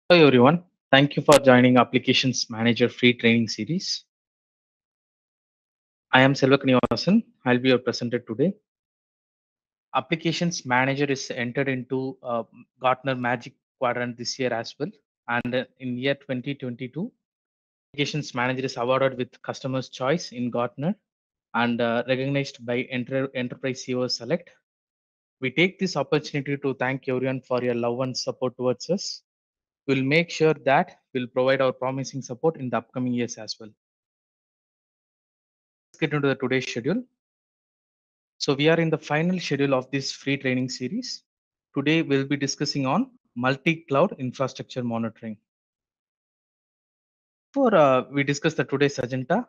Hello everyone. Thank you for joining Applications Manager free training series. I am Selvak Nivasan. I'll be your presenter today. Applications Manager is entered into Gartner Magic Quadrant this year as well. And in year 2022, Applications Manager is awarded with Customer's Choice in Gartner and recognized by Enterprise CEO Select. We take this opportunity to thank everyone for your love and support towards us. We'll make sure that we'll provide our promising support in the upcoming years as well. Let's get into the today's schedule. So we are in the final schedule of this free training series. Today we'll be discussing on multi-cloud infrastructure monitoring. Before we discuss the today's agenda,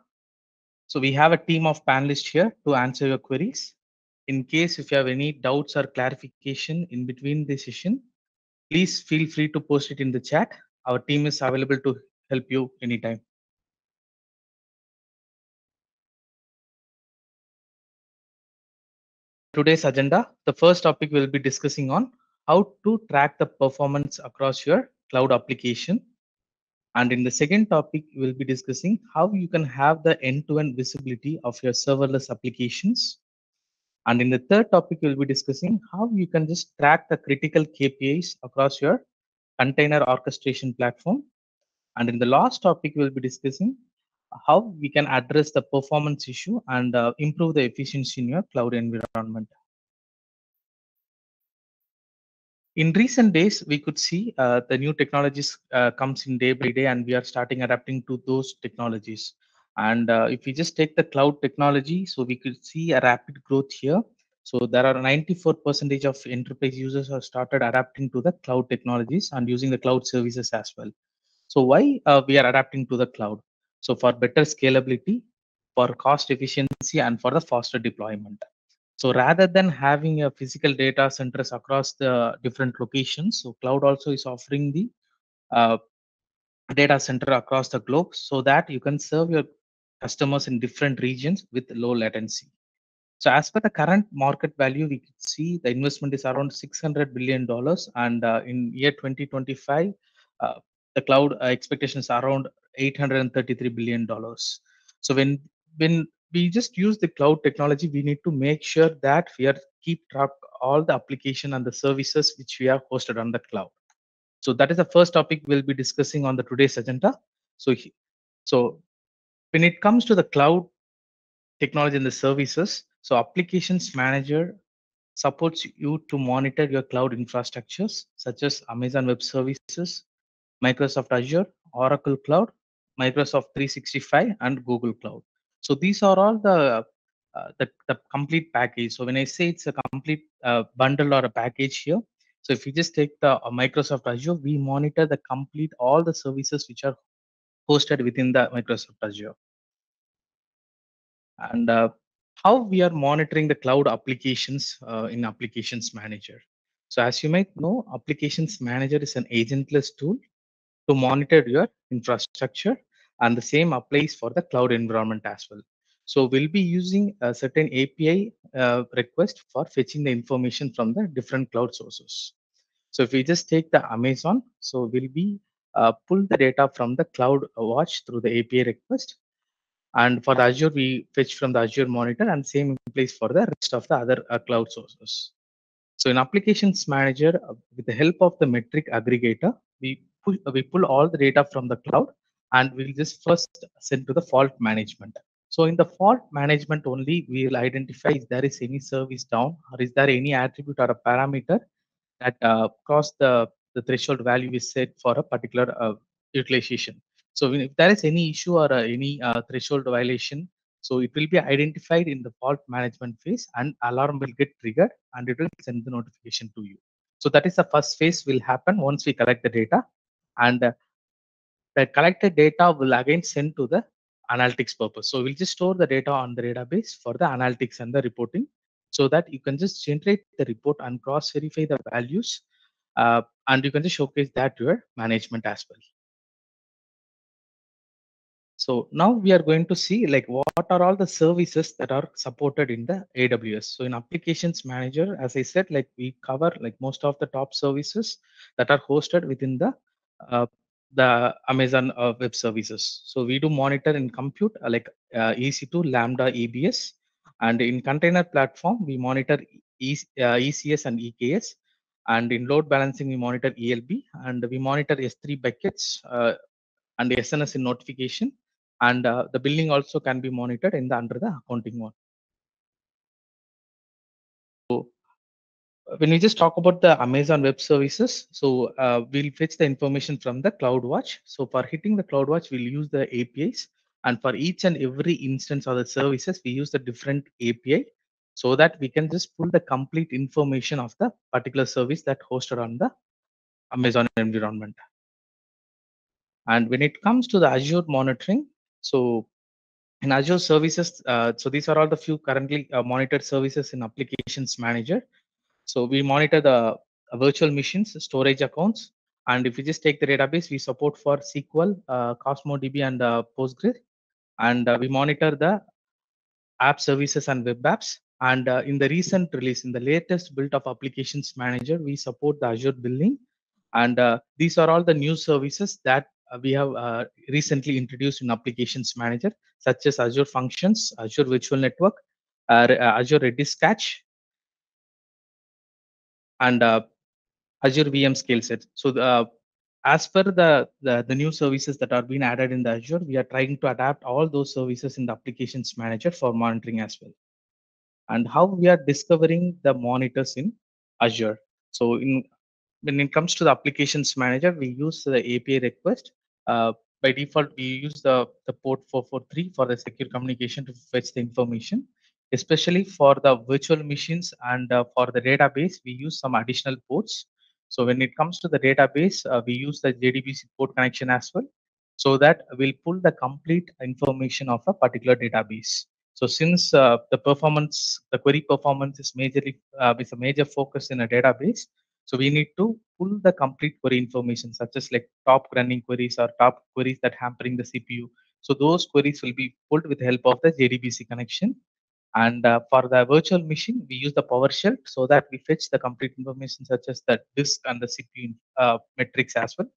so we have a team of panelists here to answer your queries. In case if you have any doubts or clarification in between the session, please feel free to post it in the chat. Our team is available to help you anytime. Today's agenda, the first topic we'll be discussing on how to track the performance across your cloud application. And in the second topic, we'll be discussing how you can have the end-to-end visibility of your serverless applications. And in the third topic, we'll be discussing how you can just track the critical KPIs across your container orchestration platform. And in the last topic, we'll be discussing how we can address the performance issue and improve the efficiency in your cloud environment. In recent days, we could see the new technologies comes in day by day, and we are starting adapting to those technologies. And if we just take the cloud technology, so we could see a rapid growth here. So there are 94% of enterprise users have started adapting to the cloud technologies and using the cloud services as well. So why we are adapting to the cloud? So for better scalability, for cost efficiency, and for the faster deployment. So rather than having a physical data centers across the different locations, so cloud also is offering the uh, data center across the globe so that you can serve your customers in different regions with low latency. So as per the current market value, we could see the investment is around $600 billion, and in year 2025, uh, the cloud expectations are around $833 billion. So when we just use the cloud technology, we need to make sure that we are keep track all the application and the services which we are hosted on the cloud. So that is the first topic we'll be discussing on the today's agenda. So so when it comes to the cloud technology and the services. So applications manager supports you to monitor your cloud infrastructures such as Amazon Web Services, Microsoft Azure, Oracle Cloud, Microsoft 365, and Google Cloud. So these are all the complete package. So when I say it's a complete bundle or a package here, so if you just take the Microsoft Azure, we monitor the complete all the services which are hosted within the Microsoft Azure. And how we are monitoring the cloud applications in Applications Manager. So as you might know, Applications Manager is an agentless tool to monitor your infrastructure, and the same applies for the cloud environment as well. So we'll be using a certain API request for fetching the information from the different cloud sources. So if we just take the Amazon, so we'll be pull the data from the cloud watch through the API request, and for the Azure, we fetch from the Azure Monitor, and same in place for the rest of the other cloud sources. So in Applications Manager, with the help of the metric aggregator, we pull all the data from the cloud, and we'll just first send to the fault management. So in the fault management only, we will identify if there is any service down, or is there any attribute or a parameter that cross the threshold value is set for a particular utilization. So if there is any issue or any threshold violation, so it will be identified in the fault management phase, and alarm will get triggered, and it will send the notification to you. So that is the first phase will happen once we collect the data, and the collected data will again send to the analytics purpose. So we'll just store the data on the database for the analytics and the reporting, so that you can just generate the report and cross verify the values, and you can just showcase that to your management as well. So now we are going to see like what are all the services that are supported in the AWS. So in Applications Manager, as I said, like we cover like most of the top services that are hosted within the uh, the Amazon Web Services. So we do monitor in compute like EC2, Lambda, EBS, and in container platform we monitor ECS and EKS, and in load balancing we monitor ELB, and we monitor S3 buckets and SNS in notification, and the billing also can be monitored in the under the accounting one. So when we just talk about the Amazon Web Services, so we'll fetch the information from the CloudWatch. So for hitting the CloudWatch, we'll use the APIs, and for each and every instance of the services, we use the different API so that we can just pull the complete information of the particular service that hosted on the Amazon environment. And when it comes to the Azure monitoring, so in Azure services, so these are all the few currently monitored services in Applications Manager. So we monitor the virtual machines, storage accounts, and if we just take the database, we support for SQL, Cosmo DB, and Postgres, and we monitor the app services and web apps. And in the recent release, in the latest build of Applications Manager, we support the Azure billing, and these are all the new services that we have recently introduced in Applications Manager, such as Azure Functions, Azure Virtual Network, Azure Redis Cache, and Azure VM scale set. So as per the new services that are being added in the Azure, we are trying to adapt all those services in the Applications Manager for monitoring as well. And how we are discovering the monitors in Azure. So when it comes to the Applications Manager, we use the API request. By default, we use the port 443 for the secure communication to fetch the information, especially for the virtual machines, and for the database, we use some additional ports. So when it comes to the database, we use the JDBC port connection as well, so that we'll pull the complete information of a particular database. So since the query performance is is a major focus in a database, so we need to pull the complete query information, such as like top running queries or top queries that hampering the CPU. So those queries will be pulled with the help of the JDBC connection. And for the virtual machine, we use the PowerShell so that we fetch the complete information, such as the disk and the CPU metrics as well,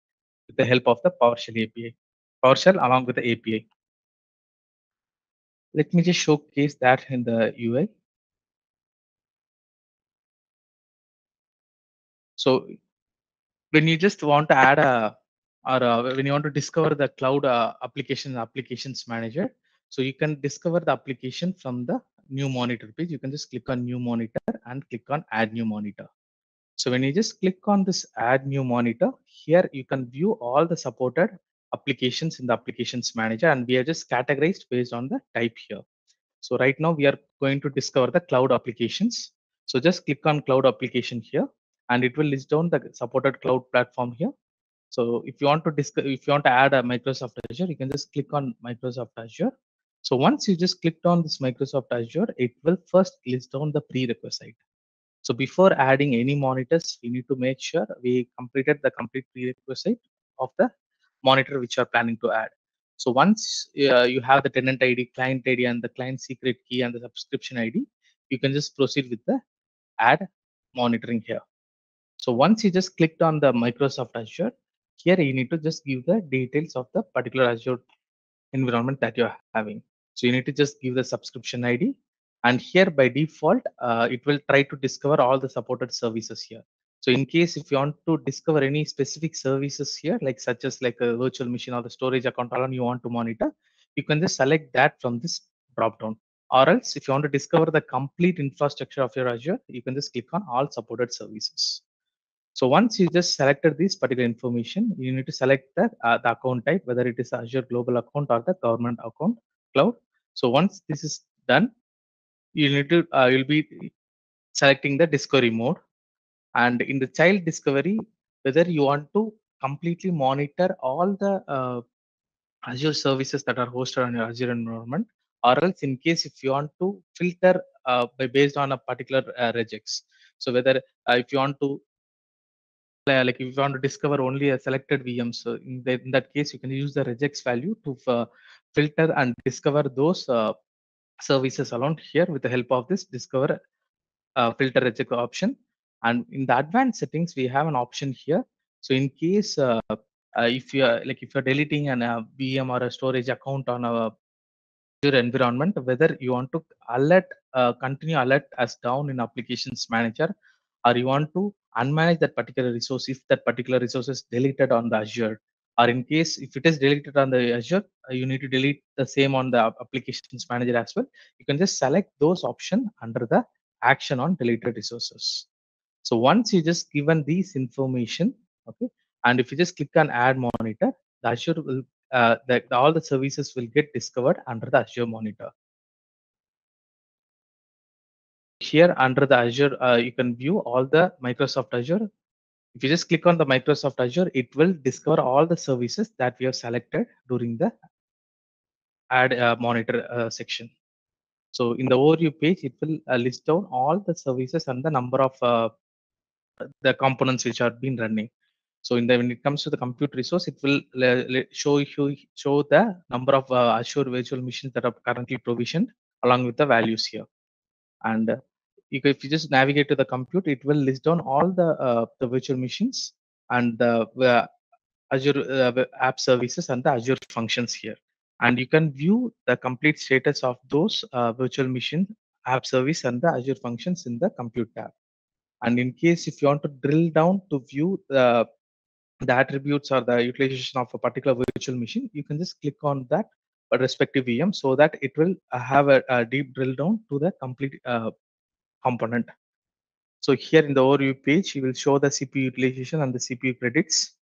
with the help of the PowerShell API. PowerShell along with the API. Let me just showcase that in the UI. So when you just want to add a or when you want to discover the cloud applications manager, so you can discover the application from the new monitor page. You can just click on new monitor and click on add new monitor. So when you just click on this add new monitor, here you can view all the supported applications in the applications manager, and we are just categorized based on the type here. So right now we are going to discover the cloud applications. So just click on cloud application here, and it will list down the supported cloud platform here. So if you want to add a Microsoft Azure, you can just click on Microsoft Azure. So once you just clicked on this Microsoft Azure, it will first list down the prerequisite. So before adding any monitors, we need to make sure we completed the complete prerequisite of the monitor which you are planning to add. So once you have the tenant ID, client ID, and the client secret key and the subscription ID, you can just proceed with the add monitoring here. So once you just clicked on the Microsoft Azure, here you need to just give the details of the particular Azure environment that you're having. So you need to just give the subscription ID, and here by default, it will try to discover all the supported services here. So in case if you want to discover any specific services here, like such as like a virtual machine or the storage account alone you want to monitor, you can just select that from this drop down. Or else if you want to discover the complete infrastructure of your Azure, you can just click on all supported services. So once you just selected this particular information, you need to select the account type, whether it is Azure Global Account or the government account cloud. So once this is done, you'll be selecting the discovery mode, and in the child discovery, whether you want to completely monitor all the Azure services that are hosted on your Azure environment, or else in case if you want to filter based on a particular regex. So whether if you want to like if you want to discover only a selected VM, so in that case, you can use the regex value to filter and discover those services alone here with the help of this discover filter regex option. And in the advanced settings, we have an option here. So in case if you are like if you're deleting an VM or a storage account on a your environment, whether you want to alert continue alert as down in applications manager, or you want to unmanage that particular resource if that particular resource is deleted on the Azure, or in case if it is deleted on the Azure, you need to delete the same on the applications manager as well. You can just select those option under the action on deleted resources. So once you just given these information, okay, and if you just click on add monitor, the Azure will all the services will get discovered under the Azure monitor. Here under the Azure, you can view all the Microsoft Azure. If you just click on the Microsoft Azure, it will discover all the services that we have selected during the add monitor section. So in the overview page, it will list down all the services and the number of the components which are been running. So when it comes to the compute resource, it will show the number of Azure virtual machines that are currently provisioned along with the values here. And if you just navigate to the compute, it will list down all the virtual machines and the Azure app services and the Azure functions here. And you can view the complete status of those virtual machine app service and the Azure functions in the compute tab. And in case if you want to drill down to view the attributes or the utilization of a particular virtual machine, you can just click on that respective VM so that it will have a deep drill down to the complete component. So here in the overview page, you will show the CPU utilization and the CPU credits.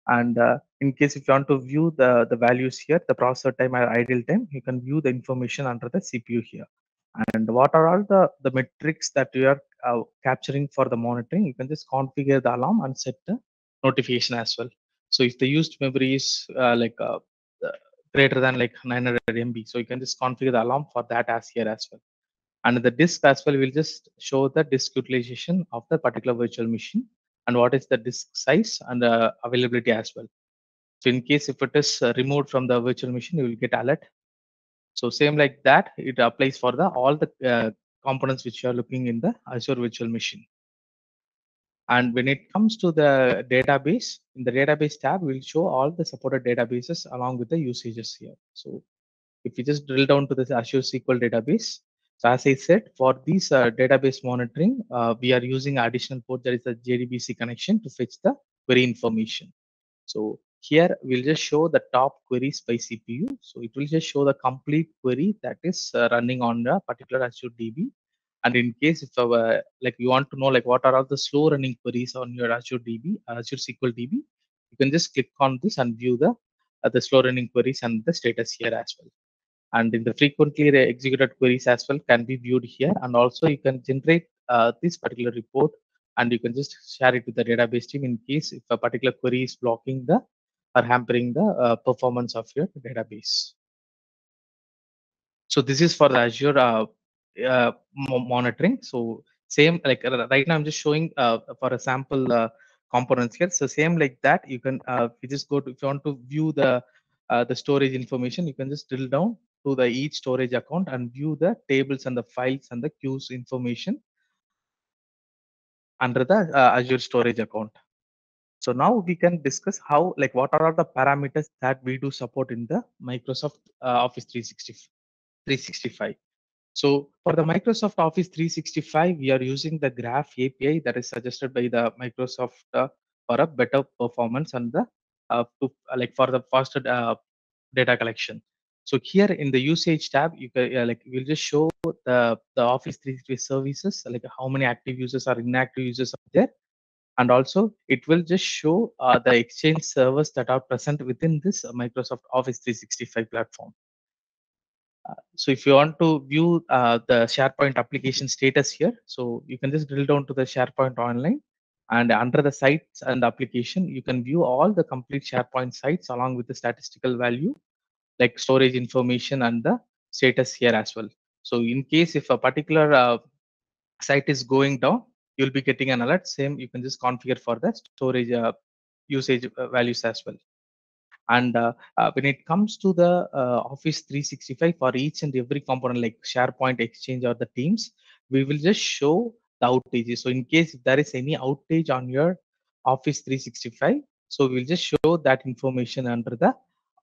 And in case if you want to view the values here, the processor time or idle time, you can view the information under the CPU here. And what are all the metrics that you are capturing for the monitoring? You can just configure the alarm and set the notification as well. So if the used memory is uh, greater than like 900 MB, so you can just configure the alarm for that as here as well. And the disk as well will just show the disk utilization of the particular virtual machine and what is the disk size and availability as well. So in case if it is removed from the virtual machine, you will get alert. So same like that, it applies for the all the components which you are looking in the Azure virtual machine. And when it comes to the database, in the database tab, we'll show all the supported databases along with the usages here. So if you just drill down to the Azure SQL database, so as I said, for these database monitoring, we are using additional port that is a JDBC connection to fetch the query information. So here we'll just show the top queries by CPU. So it will just show the complete query that is running on the particular Azure DB. And in case if like you want to know like what are all the slow running queries on your Azure DB, Azure SQL DB, you can just click on this and view the slow running queries and the status here as well. And in the frequently executed queries as well can be viewed here. And also you can generate this particular report and you can just share it with the database team in case if a particular query is blocking the or hampering the performance of your database. So this is for the Azure monitoring. So same like right now I'm just showing for a sample components here. So same like that you can you just go to if you want to view the storage information, you can just drill down to the each storage account and view the tables and the files and the queues information under the Azure storage account. So now we can discuss how like what are all the parameters that we do support in the Microsoft Office 365. So for the Microsoft Office 365, we are using the Graph API that is suggested by the Microsoft for a better performance and the like for the faster data collection. So here in the usage tab, you can like we'll just show the Office 365 services, like how many active users or inactive users are there, and also it will just show the Exchange servers that are present within this Microsoft Office 365 platform. So if you want to view the SharePoint application status here, so you can just drill down to the SharePoint online and under the sites and the application, you can view all the complete SharePoint sites along with the statistical value like storage information and the status here as well. So in case if a particular site is going down, you'll be getting an alert. Same, you can just configure for the storage usage values as well. And when it comes to the Office 365 for each and every component like SharePoint, Exchange, or the Teams, we will just show the outages. So in case if there is any outage on your Office 365, So we'll just show that information under the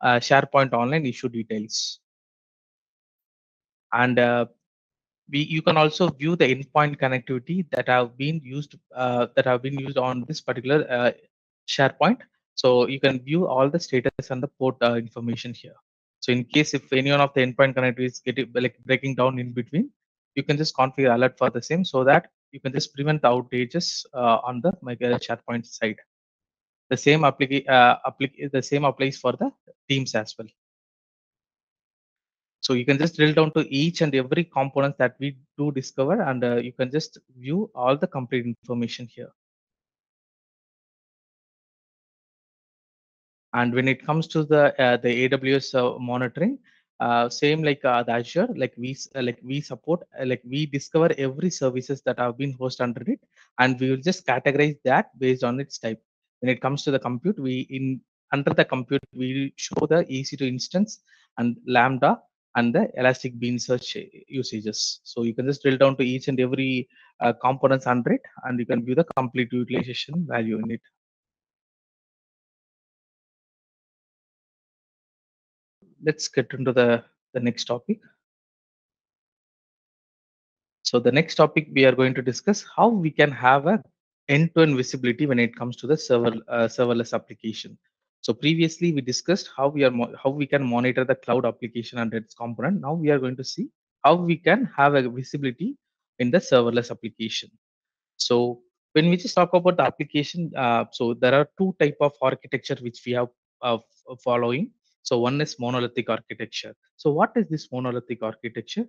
SharePoint online issue details. And you can also view the endpoint connectivity that have been used on this particular SharePoint. So you can view all the status and the port information here. So in case if any one of the endpoint connectivity is getting like breaking down in between, you can just configure alert for the same so that you can just prevent the outages on the SharePoint side. The same applies for the Teams as well. So you can just drill down to each and every component that we do discover, and you can just view all the complete information here. And when it comes to the AWS monitoring, same like the Azure, like we support like we discover every services that have been hosted under it, and we will just categorize that based on its type. When it comes to the compute, we in under the compute we show the EC2 instance and Lambda and the Elastic Bean search usages. So you can just drill down to each and every components under it, and you can view the complete utilization value in it. Let's get into the next topic. So the next topic we are going to discuss how we can have a end-to-end visibility when it comes to the serverless application. So previously we discussed how we can monitor the cloud application and its component. Now we are going to see how we can have a visibility in the serverless application. So when we just talk about the application, so there are two type of architecture which we have following. So one is monolithic architecture. So what is this monolithic architecture?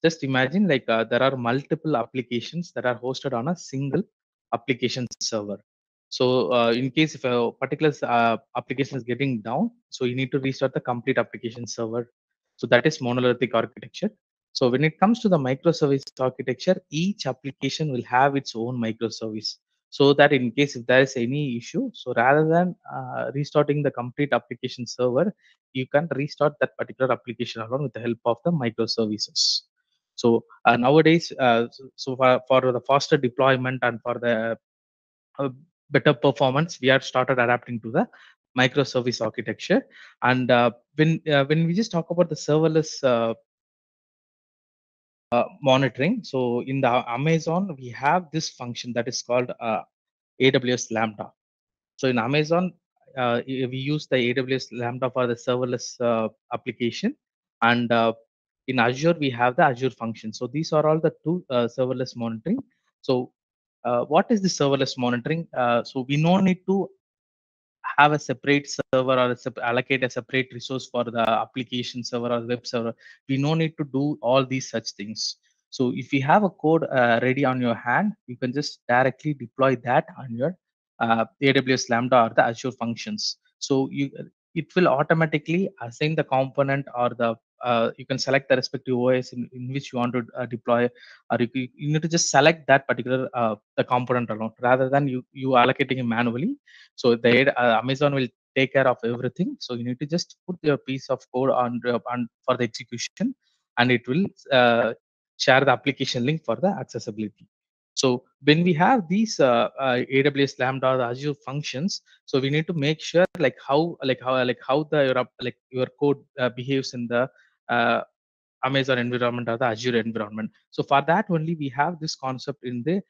Just imagine like there are multiple applications that are hosted on a single application server. So in case if a particular application is getting down, so you need to restart the complete application server. So that is monolithic architecture. So when it comes to the microservice architecture, each application will have its own microservice. So that in case if there is any issue, so rather than restarting the complete application server, you can restart that particular application alone with the help of the microservices. So nowadays, for the faster deployment and for the uh, better performance, we have started adapting to the microservice architecture. And when we just talk about the serverless monitoring. So in the Amazon, we have this function that is called AWS Lambda. So in Amazon, we use the AWS Lambda for the serverless application, and in Azure we have the Azure function. So these are all the two serverless monitoring. So what is the serverless monitoring? So we no need to have a separate server or allocate a separate resource for the application server or web server. We no need to do all these such things. So if you have a code ready on your hand, you can just directly deploy that on your AWS Lambda or the Azure functions. So it will automatically assign the component or the you can select the respective OS in which you want to deploy, or you need to just select that particular the component alone rather than you allocating it manually. So Amazon will take care of everything. So you need to just put your piece of code on for the execution, and it will share the application link for the accessibility. So when we have these AWS Lambda or Azure functions, so we need to make sure like how your code behaves in the uh, Amazon environment or the Azure environment. So for that only we have this concept in the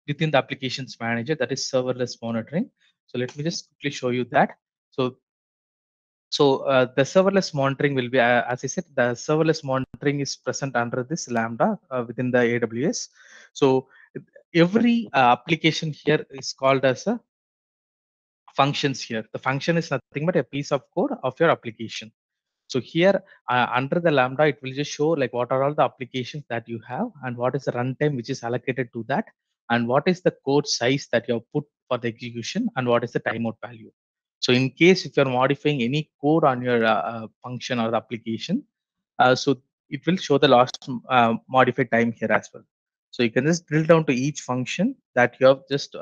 within the applications manager, that is serverless monitoring. So let me just quickly show you that. So the serverless monitoring will be, as I said, the serverless monitoring is present under this Lambda within the AWS. So every application here is called as a functions here. The function is nothing but a piece of code of your application. So here under the Lambda, it will just show like what are all the applications that you have and what is the runtime which is allocated to that, and what is the code size that you have put for the execution, and what is the timeout value. So in case if you're modifying any code on your function or the application, so it will show the last modified time here as well. So you can just drill down to each function that you have just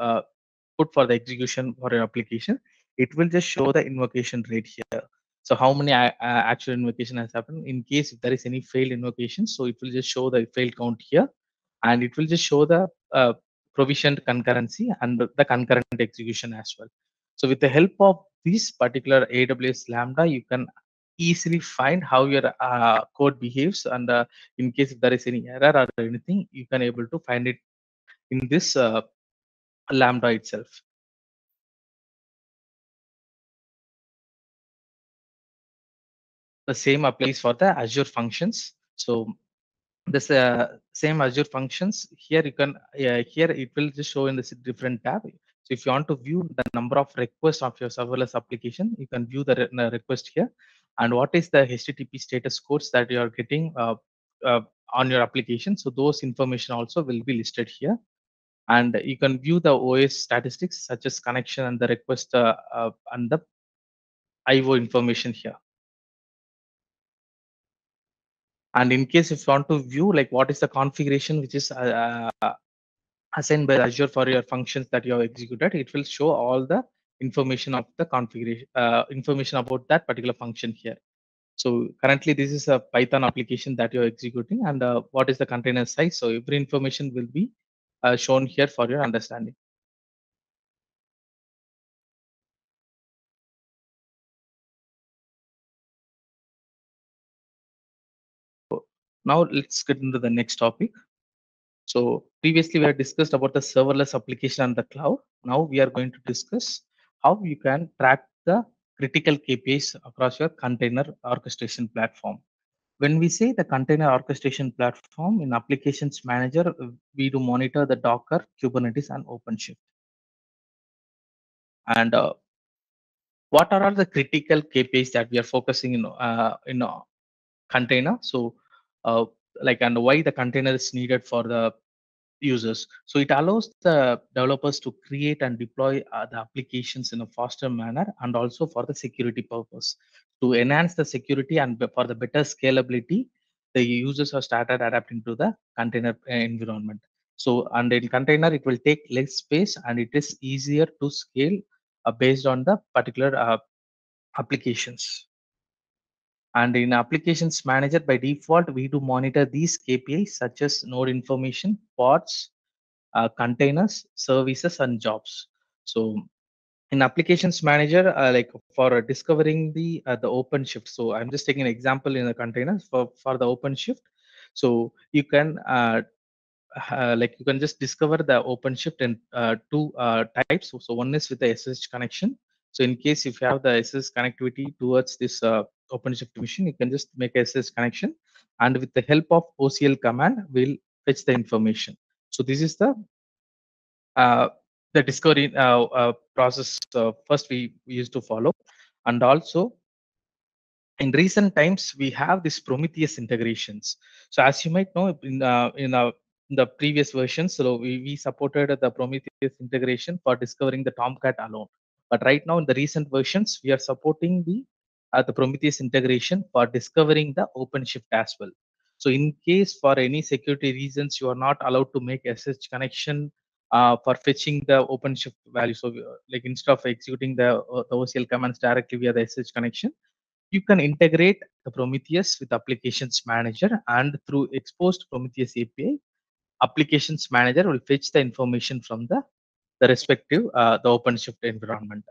put for the execution for your application. It will just show the invocation rate here. So how many actual invocation has happened in case if there is any failed invocation. So it will just show the failed count here, and it will just show the provisioned concurrency and the concurrent execution as well. So with the help of this particular AWS Lambda, you can easily find how your code behaves, and in case if there is any error or anything, you can able to find it in this Lambda itself. The same applies for the Azure functions. So this same Azure functions here, you can here it will just show in this different tab. So if you want to view the number of requests of your serverless application, you can view the request here, and what is the HTTP status codes that you are getting uh, on your application. So those information also will be listed here, and you can view the OS statistics such as connection and the request and the IO information here. And in case if you want to view like what is the configuration which is assigned by Azure for your functions that you have executed, it will show all the information of the configuration, information about that particular function here. So currently this is a Python application that you're executing, and what is the container size. So every information will be shown here for your understanding. Now let's get into the next topic. So previously we had discussed about the serverless application and the cloud. Now we are going to discuss how you can track the critical KPIs across your container orchestration platform. When we say the container orchestration platform in applications manager, we do monitor the Docker, Kubernetes, and OpenShift. And what are all the critical KPIs that we are focusing in container? So, uh, like, and why the container is needed for the users. So it allows the developers to create and deploy the applications in a faster manner, and also for the security purpose. To enhance the security and for the better scalability, the users have started adapting to the container environment. So, and in container, it will take less space and it is easier to scale based on the particular applications. And in applications manager, by default, we do monitor these KPIs such as node information, pods, containers, services, and jobs. So in applications manager, like for discovering the OpenShift. So I'm just taking an example in the containers for the OpenShift. So you can like you can just discover the OpenShift in two types. So one is with the SSH connection. So in case if you have the SSH connectivity towards this OpenShift machine, you can just make a SSH connection, and with the help of OCL command, we'll fetch the information. So this is uh, the discovery process first we used to follow. And also in recent times we have this Prometheus integrations. So as you might know, in the previous versions, so we supported the Prometheus integration for discovering the Tomcat alone. But right now in the recent versions, we are supporting the Prometheus integration for discovering the OpenShift as well. So in case for any security reasons you are not allowed to make SSH connection for fetching the OpenShift value. So like instead of executing the OCL commands directly via the SSH connection, you can integrate the Prometheus with Applications Manager, and through exposed Prometheus API, Applications Manager will fetch the information from the respective the OpenShift environment.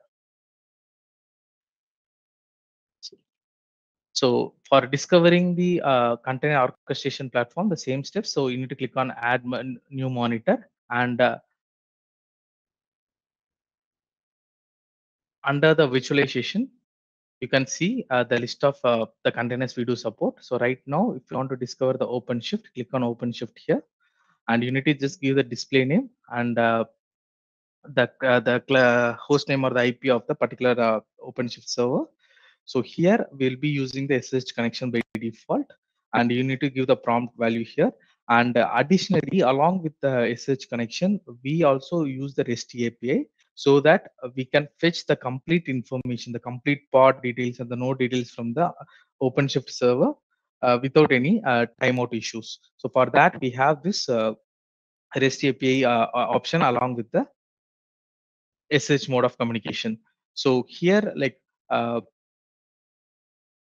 So for discovering the container orchestration platform, the same steps. So you need to click on Add New Monitor, and under the visualization, you can see the list of the containers we do support. So right now, if you want to discover the OpenShift, click on OpenShift here, and you need to just give the display name and the host name or the IP of the particular OpenShift server. So here we'll be using the SSH connection by default, and you need to give the prompt value here. And additionally, along with the SSH connection, we also use the REST API so that we can fetch the complete information, the complete pod details and the node details from the OpenShift server without any timeout issues. So for that, we have this REST API option along with the SSH mode of communication. So here, like uh,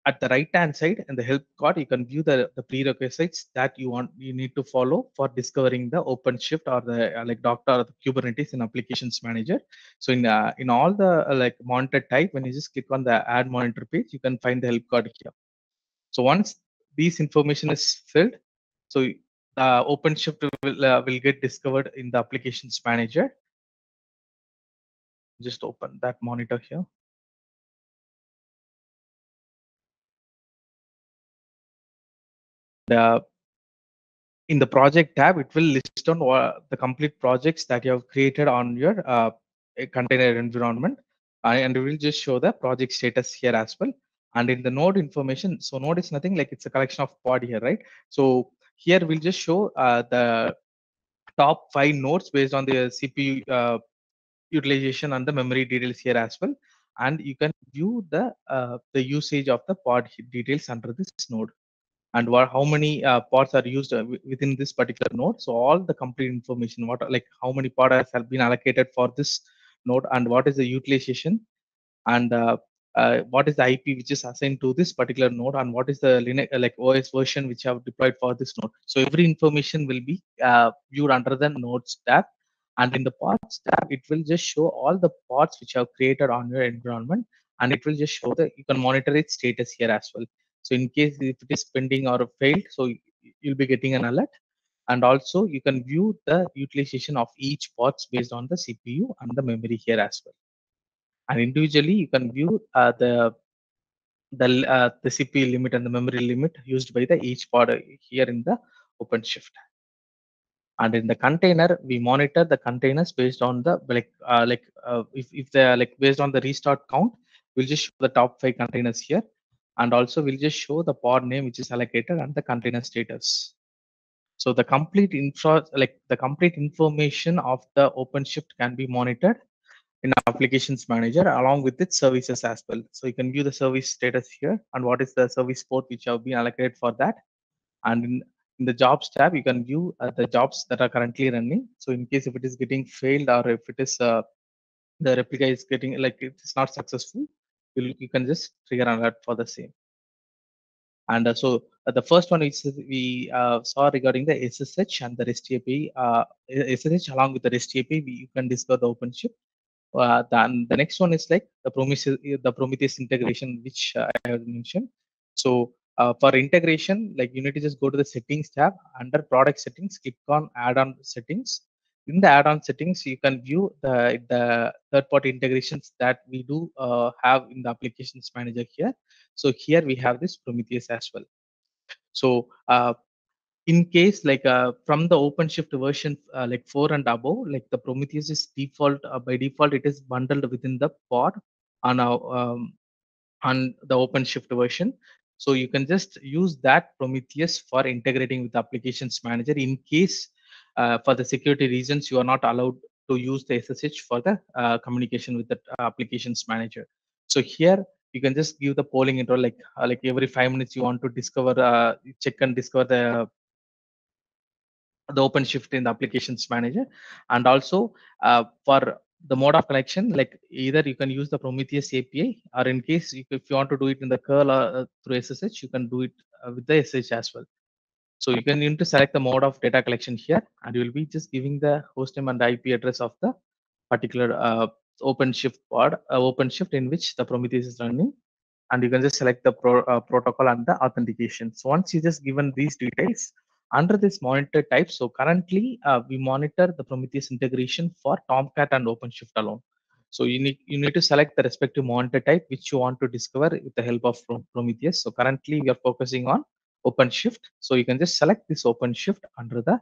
at the right hand side in the help card, you can view the prerequisites that you need to follow for discovering the OpenShift or the like Docker or the Kubernetes in Applications Manager. So in all the like monitor type, when you just click on the add monitor page, you can find the help card here. So once these information is filled, so OpenShift will get discovered in the Applications Manager. Just open that monitor here. The In the project tab, it will list on the complete projects that you have created on your container environment, and it will just show the project status here as well. And in the node information, so node is nothing like it's a collection of pod here, right? So here we'll just show the top 5 nodes based on the CPU utilization and the memory details here as well. And you can view the usage of the pod details under this node, and how many pods are used within this particular node. So all the complete information, what like how many pods have been allocated for this node, and what is the utilization, and what is the IP which is assigned to this particular node, and what is the Linux like OS version which have deployed for this node. So every information will be viewed under the nodes tab, and in the pods tab, it will just show all the pods which have created on your environment, and it will just show that you can monitor its status here as well. So in case if it is pending or failed, so you'll be getting an alert. And also you can view the utilization of each pods based on the CPU and the memory here as well. And individually you can view the CPU limit and the memory limit used by the each pod here in the OpenShift. And in the container, we monitor the containers based on the if they are like based on the restart count, we'll just show the top 5 containers here, and also we'll just show the pod name which is allocated and the container status. So the complete information of the OpenShift can be monitored in Applications Manager along with its services as well. So you can view the service status here and what is the service port which have been allocated for that. And in the jobs tab, you can view the jobs that are currently running. So in case if it is getting failed, or if it is the replica is getting like it's not successful, you can just trigger an alert for the same. And the first one is we saw regarding the SSH and the REST API. SSH along with the REST API, you can discover the OpenShift. Then the next one is like the Prometheus integration, which I have mentioned. So for integration, like you need to just go to the settings tab under product settings, click on add-on settings. In the add-on settings, you can view the third-party integrations that we do have in the applications manager here. So here we have this Prometheus as well. So in case like from the OpenShift version like 4 and above, like the Prometheus is default by default it is bundled within the pod on on the OpenShift version. So you can just use that Prometheus for integrating with the Applications Manager. In case for the security reasons you are not allowed to use the SSH for the communication with the Applications Manager. So here you can just give the polling intro like every 5 minutes you want to discover check and discover the OpenShift in the Applications Manager. And also for the mode of connection, like either you can use the Prometheus API, or in case if you want to do it in the curl or through SSH, you can do it with the SSH as well. So you can need to select the mode of data collection here, and you will be just giving the host name and IP address of the particular OpenShift pod, OpenShift in which the Prometheus is running, and you can just select the protocol and the authentication. So once you just given these details under this monitor type, so currently we monitor the Prometheus integration for Tomcat and OpenShift alone. So you need to select the respective monitor type which you want to discover with the help of Prometheus. So currently we are focusing on OpenShift. So you can just select this OpenShift under the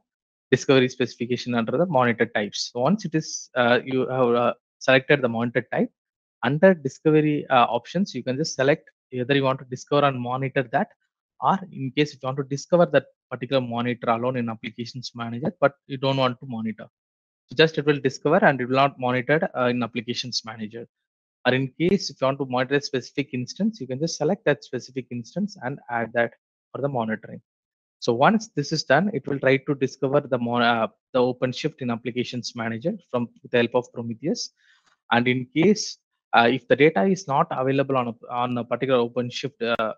discovery specification under the monitor types. So once it is you have selected the monitor type, under discovery options, you can just select whether you want to discover and monitor that, or in case if you want to discover that particular monitor alone in Applications Manager, but you don't want to monitor. So just it will discover and it will not monitor in Applications Manager. Or in case if you want to monitor a specific instance, you can just select that specific instance and add that for the monitoring. So once this is done, it will try to discover the OpenShift in Applications Manager with the help of Prometheus. And in case if the data is not available on a particular OpenShift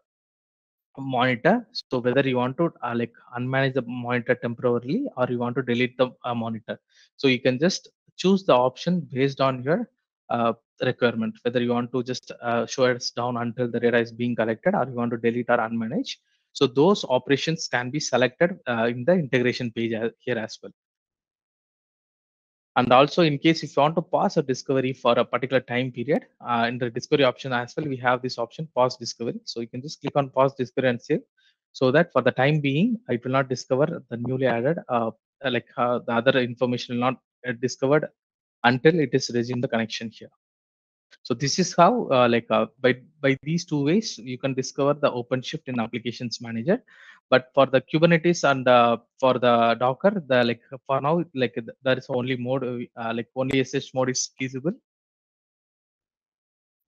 monitor. So whether you want to like unmanage the monitor temporarily or you want to delete the monitor. So you can just choose the option based on your uh, requirement, whether you want to just show us down until the data is being collected or you want to delete or unmanage. So those operations can be selected in the integration page here as well. And also, in case if you want to pause a discovery for a particular time period, in the discovery option as well, we have this option pause discovery. So you can just click on pause discovery and save, so that for the time being, it will not discover the newly added, the other information will not discovered until it is resumed the connection here. So this is how, by these two ways, you can discover the OpenShift in Applications Manager. But for the Kubernetes and for the Docker, the like for now, there is only mode, only SSH mode is feasible.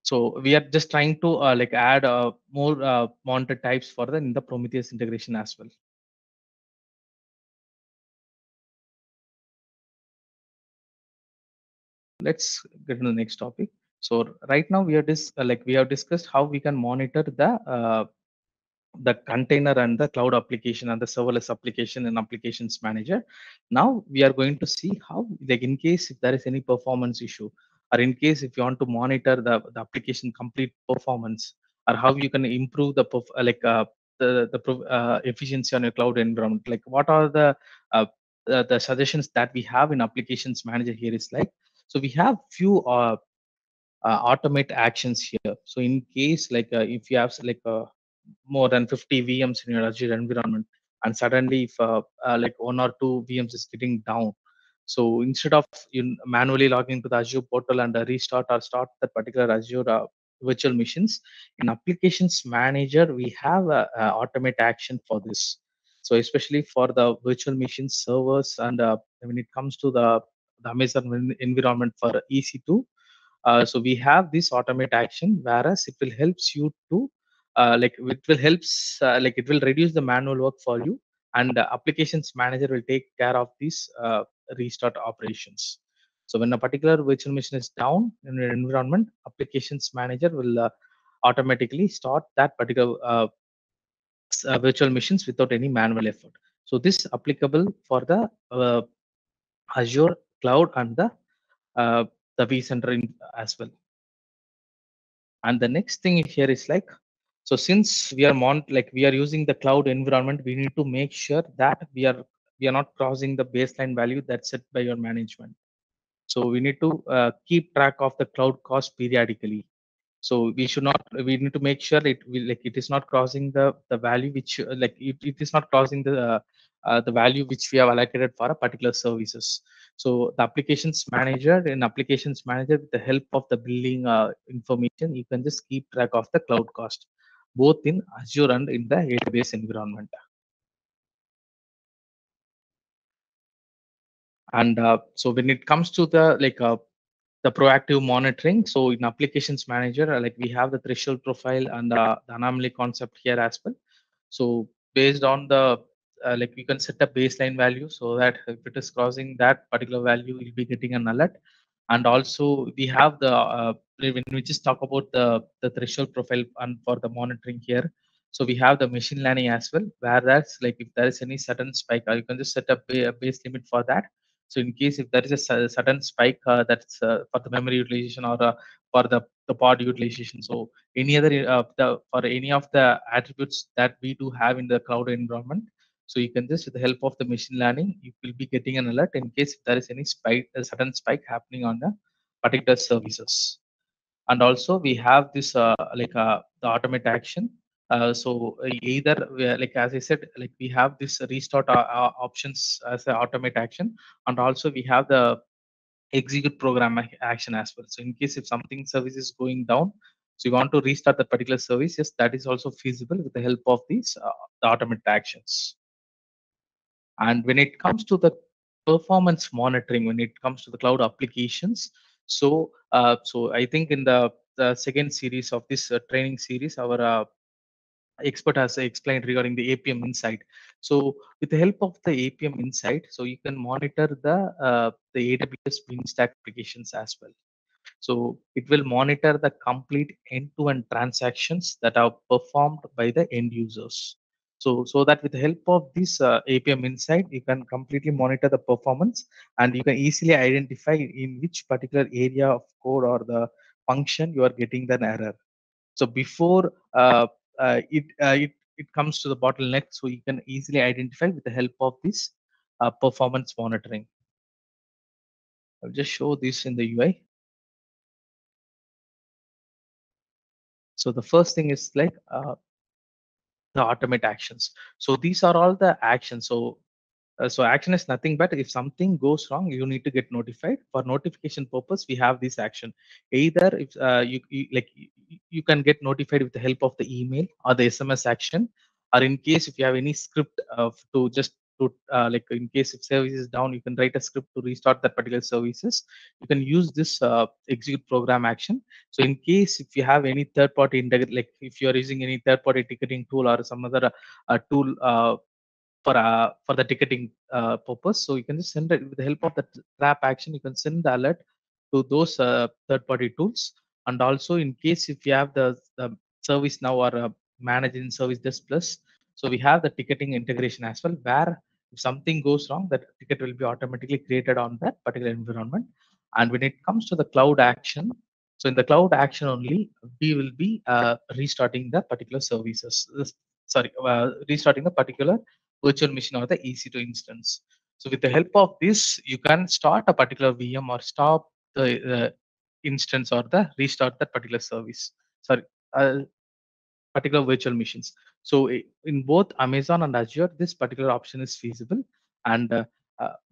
So we are just trying to add more monitor types for the in the Prometheus integration as well. Let's get to the next topic. So right now we are we have discussed how we can monitor the container and the cloud application and the serverless application and applications manager. Now we are going to see how, like in case if there is any performance issue, or in case if you want to monitor the application complete performance, or how you can improve the efficiency on your cloud environment. Like what are the suggestions that we have in applications manager here is like, so we have few automate actions here. So in case if you have more than 50 VMs in your Azure environment, and suddenly if like one or two VMs is getting down, so instead of you manually logging to the Azure portal and restart or start that particular Azure virtual machines, in Applications Manager we have a automate action for this. So especially for the virtual machine servers and when it comes to the Amazon environment for EC2, so we have this automate action, whereas it will helps you to it will helps it will reduce the manual work for you, and the applications manager will take care of these restart operations. So when a particular virtual machine is down in your environment, applications manager will automatically start that particular virtual machines without any manual effort. So this is applicable for the Azure cloud and uh, the vCenter as well. And the next thing here is like, so since we are using the cloud environment, we need to make sure that we are not crossing the baseline value that's set by your management. So we need to keep track of the cloud cost periodically. So we need to make sure it is not crossing the value which it is not crossing the value which we have allocated for a particular services. So the applications manager, with the help of the billing information, you can just keep track of the cloud cost, both in Azure and in the AWS environment. And so when it comes to the proactive monitoring, so in Applications Manager, we have the threshold profile and the anomaly concept here as well. So based on the you can set a baseline value, so that if it is crossing that particular value, you'll be getting an alert. And also we have when we just talk about the threshold profile and for the monitoring here, so we have the machine learning as well, where that's like if there is any sudden spike, you can just set up a base limit for that. So in case if there is a sudden spike, that's for the memory utilization or for the pod utilization. So any other for any of the attributes that we do have in the cloud environment, so you can just, with the help of the machine learning, you will be getting an alert in case if there is any spike, a sudden spike happening on the particular services. And also we have this the automate action. Either like as I said, like we have this restart options as an automate action, and also we have the execute program action as well. So in case if something service is going down, so you want to restart that particular service, yes, that is also feasible with the help of these the automate actions. And when it comes to the performance monitoring, when it comes to the cloud applications, so I think in the second series of this training series, our expert has explained regarding the APM Insight. So with the help of the APM Insight, so you can monitor the AWS Beanstalk applications as well. So it will monitor the complete end-to-end transactions that are performed by the end users. So that with the help of this APM Insight, you can completely monitor the performance and you can easily identify in which particular area of code or the function you are getting the error. So before it comes to the bottleneck, so you can easily identify with the help of this performance monitoring. I'll just show this in the UI. So the first thing is like the automate actions. So these are all the actions. So action is nothing but if something goes wrong, you need to get notified. For notification purpose, we have this action. Either if you can get notified with the help of the email or the SMS action, or in case if you have any script to just to like in case if service is down, you can write a script to restart that particular services. You can use this execute program action. So in case if you have any third party like if you are using any third party ticketing tool or some other tool for the ticketing purpose. So you can just send it with the help of the trap action. You can send the alert to those third-party tools. And also, in case if you have the service now or managing service desk plus, so we have the ticketing integration as well, where if something goes wrong, that ticket will be automatically created on that particular environment. And when it comes to the cloud action, so in the cloud action only, we will be restarting the particular services. Sorry, restarting the particular virtual machine or the EC2 instance. So with the help of this, you can start a particular VM or stop the instance or the restart that particular service. Sorry, uh, particular virtual machines. So in both Amazon and Azure, this particular option is feasible and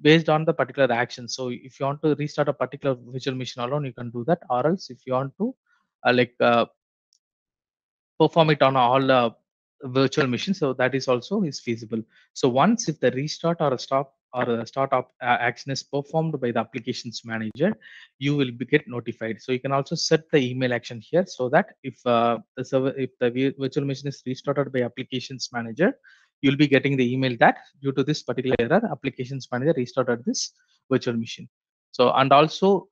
based on the particular action. So if you want to restart a particular virtual machine alone, you can do that. Or else if you want to perform it on all virtual machines. So that is also is feasible. So once if the restart or a stop or a startup action is performed by the applications manager, you will be get notified. So you can also set the email action here so that if the server, if the virtual machine is restarted by applications manager, you'll be getting the email that due to this particular error, applications manager restarted this virtual machine. So and also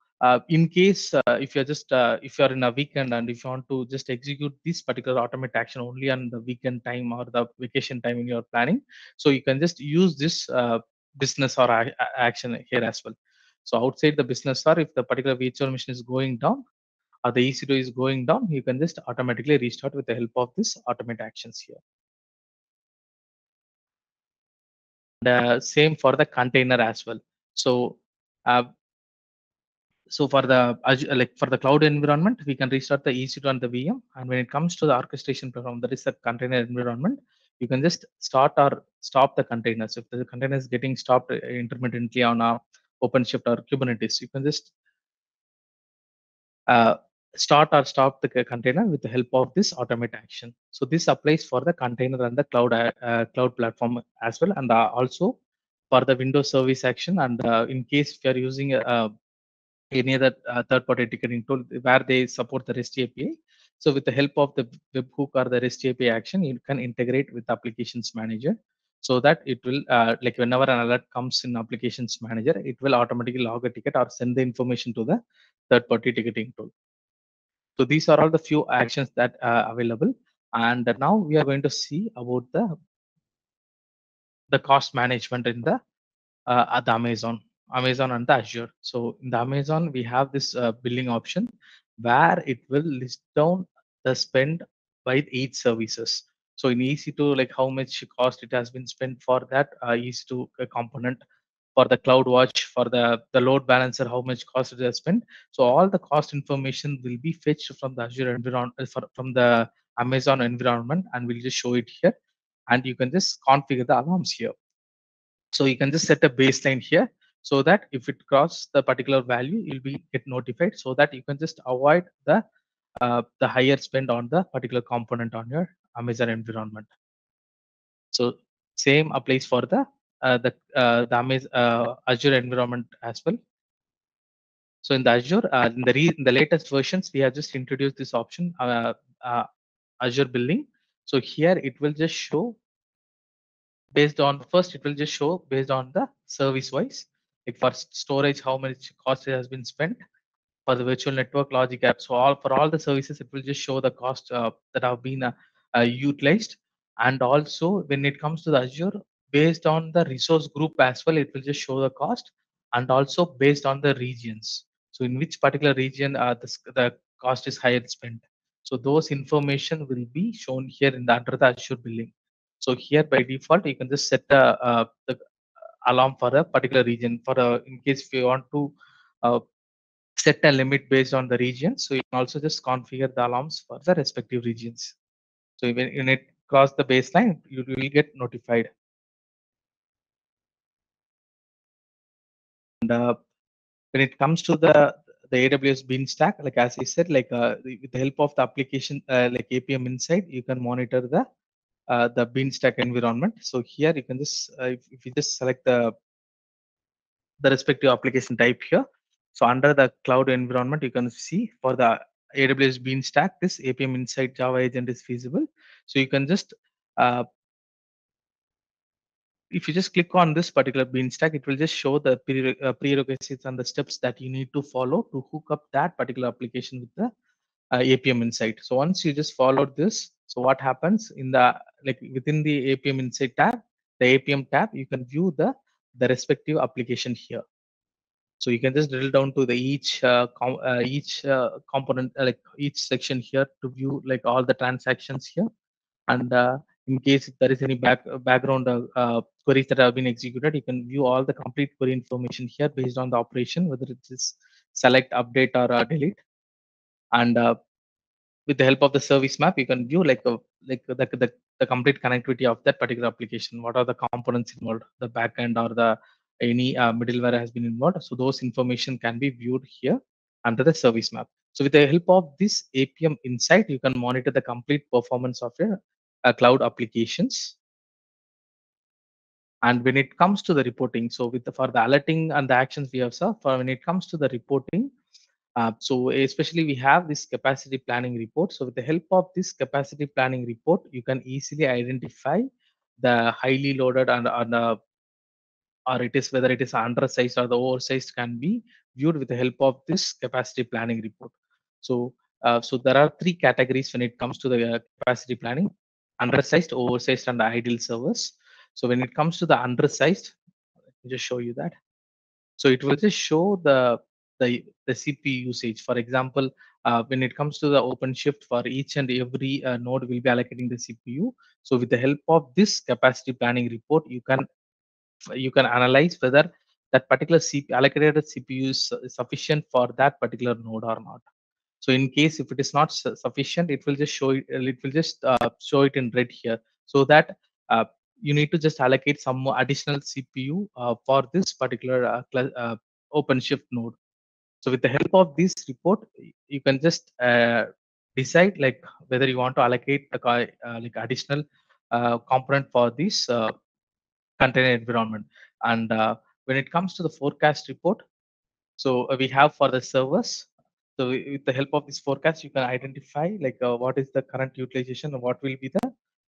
in case if you're just if you're in a weekend and if you want to just execute this particular automate action only on the weekend time or the vacation time in your planning, so you can just use this business or action here as well. So outside the business or if the particular virtual machine is going down or the EC2 is going down, you can just automatically restart with the help of this automate actions here. And same for the container as well. So uh, so for the like for the cloud environment, we can restart the EC2 and the VM. And when it comes to the orchestration platform, that is the container environment, you can just start or stop the containers. If the container is getting stopped intermittently on a OpenShift or Kubernetes, you can just uh, start or stop the container with the help of this automate action. So this applies for the container and the cloud platform as well, and also for the Windows service action. And in case if you are using any other third-party ticketing tool where they support the REST API. So with the help of the webhook or the REST API action, you can integrate with Applications Manager so that it will like whenever an alert comes in Applications Manager, it will automatically log a ticket or send the information to the third-party ticketing tool. So these are all the few actions that are available. And now we are going to see about the cost management in the Amazon and the Azure. So in the Amazon, we have this billing option where it will list down the spend by each services. So in EC2, like how much cost it has been spent for that EC2 component, for the CloudWatch, for the load balancer, how much cost it has spent. So all the cost information will be fetched from the Azure environment, from the Amazon environment, and we'll just show it here. And you can just configure the alarms here. So you can just set a baseline here so that if it crosses the particular value, you'll be get notified so that you can just avoid the higher spend on the particular component on your Amazon environment. So same applies for the Amazon Azure environment as well. So in the Azure, in the latest versions, we have just introduced this option, Azure billing. So here it will just show based on first it will just show based on the service wise, like for storage how much cost has been spent, for the virtual network logic app. So all for all the services, it will just show the cost that have been utilized. And also when it comes to the Azure, based on the resource group as well, it will just show the cost, and also based on the regions. So in which particular region the cost is higher spent. So those information will be shown here in the under the Azure billing. So here by default, you can just set the alarm for a particular region. For in case if you want to uh, set a limit based on the region. So you can also just configure the alarms for the respective regions. So when it cross the baseline, you will get notified. And when it comes to the AWS Bean Stack, like as I said, like with the help of the application like APM Insight, you can monitor the Bean Stack environment. So here you can just if you just select the respective application type here. So under the cloud environment, you can see for the AWS Beanstalk, this APM Insight Java agent is feasible. So you can just, uh, if you just click on this particular Beanstalk, it will just show the prerequisites and the steps that you need to follow to hook up that particular application with the APM Insight. So once you just followed this, so what happens in the like within the APM Insight tab, the APM tab, you can view the respective application here. So you can just drill down to the each component, like each section here to view like all the transactions here. And in case if there is any background queries that have been executed, you can view all the complete query information here based on the operation, whether it is select, update, or delete. And with the help of the service map, you can view like the complete connectivity of that particular application. What are the components involved, the backend or the any middleware has been involved. So those information can be viewed here under the service map. So with the help of this APM Insight, you can monitor the complete performance of your cloud applications. And when it comes to the reporting, so for the alerting and the actions we have saw, for when it comes to the reporting, so especially we have this capacity planning report. So with the help of this capacity planning report, you can easily identify the highly loaded and or it is whether it is undersized or the oversized can be viewed with the help of this capacity planning report. So so there are three categories when it comes to the capacity planning: undersized, oversized, and idle servers. So when it comes to the undersized, let me just show you that. So it will just show the CPU usage. For example, when it comes to the OpenShift, for each and every node will be allocating the CPU. So with the help of this capacity planning report, you can analyze whether that particular CPU, allocated CPU is sufficient for that particular node or not. So in case if it is not sufficient, it will just show it. It will just show it in red here, so that uh, you need to just allocate some more additional CPU for this particular OpenShift node. So with the help of this report, you can just decide like whether you want to allocate like additional component for this container environment. And when it comes to the forecast report, so we have for the servers. So with the help of this forecast, you can identify like what is the current utilization and what will be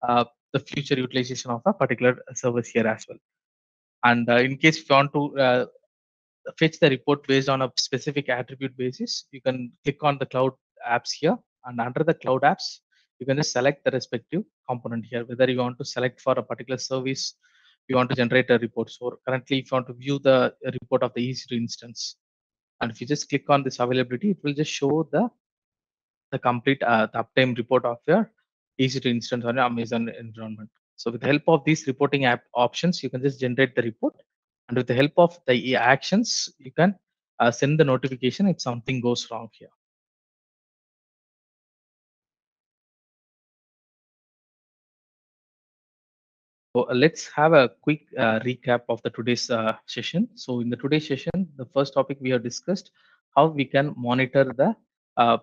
uh, the future utilization of a particular service here as well. And in case if you want to fetch the report based on a specific attribute basis, you can click on the cloud apps here, and under the cloud apps, you can just select the respective component here, whether you want to select for a particular service, you want to generate a report. So currently, if you want to view the report of the EC2 instance, and if you just click on this availability, it will just show the complete the uptime report of your EC2 instance on your Amazon environment. So with the help of these reporting app options, you can just generate the report, and with the help of the actions, you can send the notification if something goes wrong here. So let's have a quick recap of the today's session. So in the today's session, the first topic we have discussed how we can monitor uh,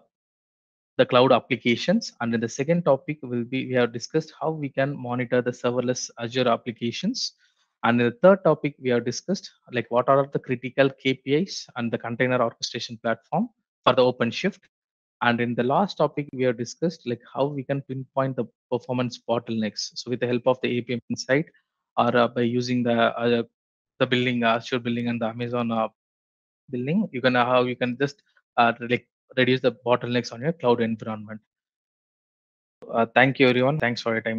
the cloud applications. And then the second topic will be we have discussed how we can monitor the serverless Azure applications. And in the third topic we have discussed like what are the critical KPIs and the container orchestration platform for the OpenShift. And in the last topic we have discussed like how we can pinpoint the performance bottlenecks. So with the help of the APM Insight or by using the billing, Azure billing and the Amazon billing, you can how you can just like reduce the bottlenecks on your cloud environment. Thank you everyone. Thanks for your time.